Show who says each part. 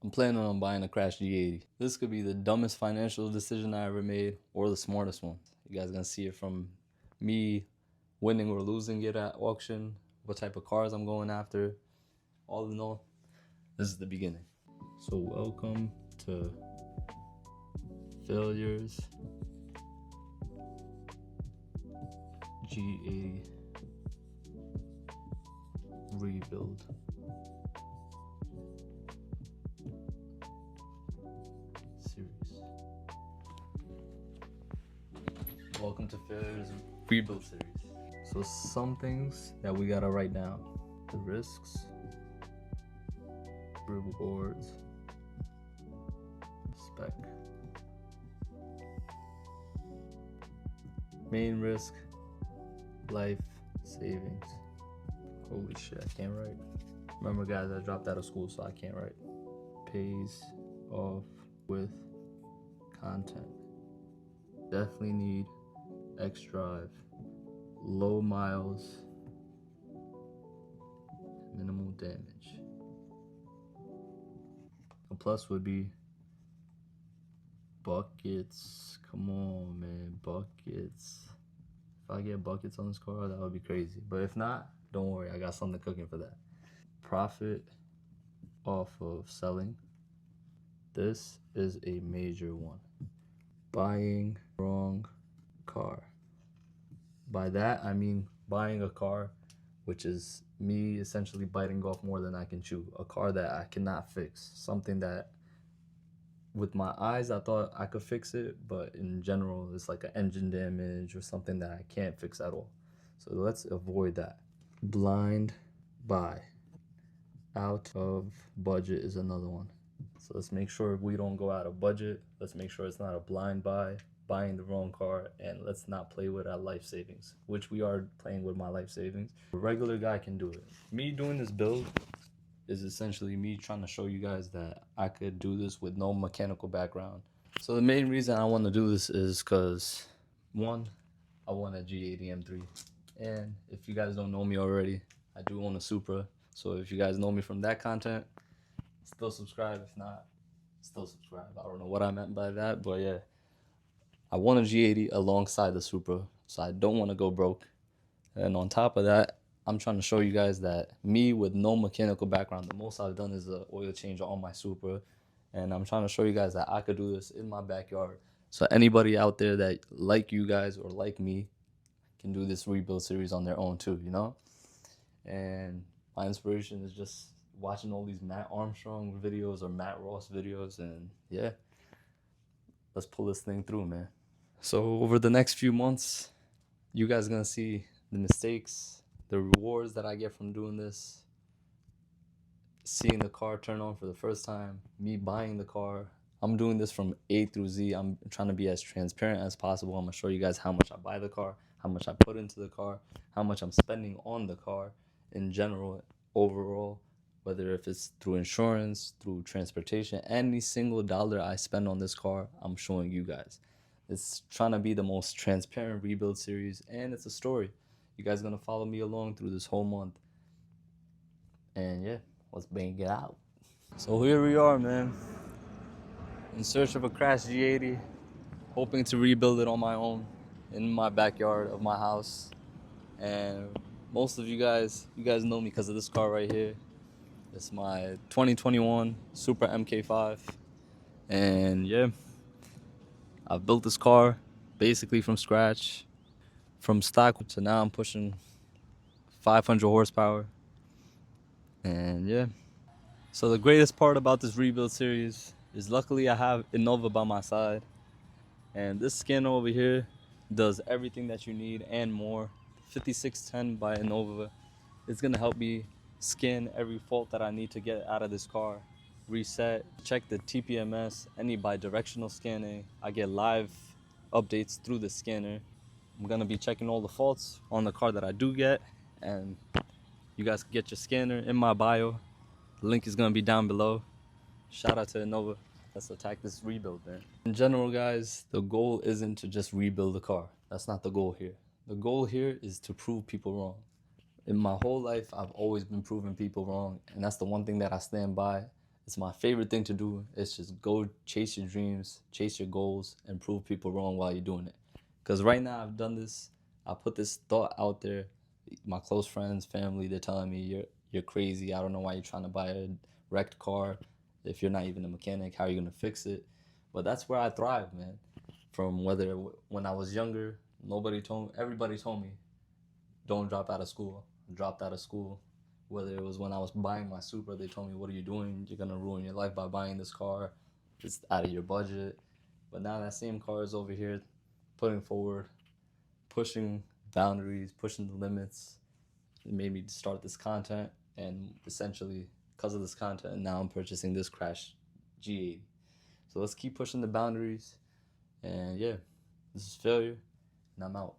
Speaker 1: I'm planning on buying a crashed G80. This could be the dumbest financial decision I ever made or the smartest one. You guys gonna see it from me winning or losing it at auction, what type of cars I'm going after. All in all, this is the beginning. So welcome to Failures G80 Rebuild. Series. Welcome to Failures Rebuild series. So some things that we gotta write down: the risks, rewards, spec. Main risk, life savings. Holy shit, I can't write. Remember guys, I dropped out of school, so I can't write. Pays off with content. Definitely need X drive. Low miles, minimal damage. A plus would be buckets. Come on, man, buckets. If I get buckets on this car, that would be crazy. But if not, don't worry, I got something cooking for that. Profit off of selling. This is a major one. Buying wrong car. By that, I mean buying a car which is me essentially biting off more than I can chew. A car that I cannot fix. Something that with my eyes I thought I could fix it, but in general it's like an engine damage or something that I can't fix at all. So let's avoid that. Blind buy. Out of budget is another one. So let's make sure we don't go out of budget. Let's make sure it's not a blind buy, buying the wrong car, and let's not play with our life savings, which we are playing with my life savings. A regular guy can do it. Me doing this build is essentially me trying to show you guys that I could do this with no mechanical background. So the main reason I want to do this is because, one, I want a G80 M3. And if you guys don't know me already, I do own a Supra. So if you guys know me from that content, still subscribe. If not, still subscribe. I don't know what I meant by that, but yeah. I want a G80 alongside the Supra, so I don't want to go broke. And on top of that, I'm trying to show you guys that me with no mechanical background, the most I've done is an oil change on my Supra. And I'm trying to show you guys that I could do this in my backyard. So anybody out there that like you guys or like me can do this rebuild series on their own too, you know? And my inspiration is just watching all these Matt Armstrong videos or Matt Ross videos, and yeah, let's pull this thing through, man. So over the next few months, you guys are gonna see the mistakes, the rewards that I get from doing this, seeing the car turn on for the first time, me buying the car. I'm doing this from A through Z. I'm trying to be as transparent as possible. I'm gonna show you guys how much I buy the car, how much I put into the car, how much I'm spending on the car in general, overall, whether if it's through insurance, through transportation, any single dollar I spend on this car, I'm showing you guys. It's trying to be the most transparent rebuild series, and it's a story. You guys are gonna follow me along through this whole month. And yeah, let's bang it out. So here we are, man. In search of a crashed G80, hoping to rebuild it on my own in my backyard of my house. And most of you guys know me because of this car right here. It's my 2021 Supra MK5. And yeah, I've built this car basically from scratch, from stock to now I'm pushing 500 horsepower. And yeah, so the greatest part about this rebuild series is luckily I have INNOVA by my side. And this scanner over here does everything that you need and more. 5610 by INNOVA. It's gonna help me scan every fault that I need to get out of this car, reset, check the TPMS, any bi-directional scanning. I get live updates through the scanner. I'm gonna be checking all the faults on the car that I do get, and you guys can get your scanner in my bio. The link is gonna be down below. Shout out to INNOVA. Let's attack this rebuild, man. In general, guys, the goal isn't to just rebuild the car. That's not the goal here. The goal here is to prove people wrong. In my whole life, I've always been proving people wrong, and that's the one thing that I stand by, It's my favorite thing to do. It's just go chase your dreams, chase your goals, and prove people wrong while you're doing it. Because right now I've done this. I put this thought out there. My close friends, family, they're telling me you're crazy. I don't know why you're trying to buy a wrecked car if you're not even a mechanic. How are you gonna fix it? But that's where I thrive, man. From when I was younger, everybody told me, don't drop out of school. I dropped out of school. Whether it was when I was buying my Supra, they told me, what are you doing? You're gonna ruin your life by buying this car. It's out of your budget. But now that same car is over here, putting forward, pushing boundaries, pushing the limits. It made me start this content, and essentially, because of this content, now I'm purchasing this crash G80. So let's keep pushing the boundaries. And yeah, this is Failure, and I'm out.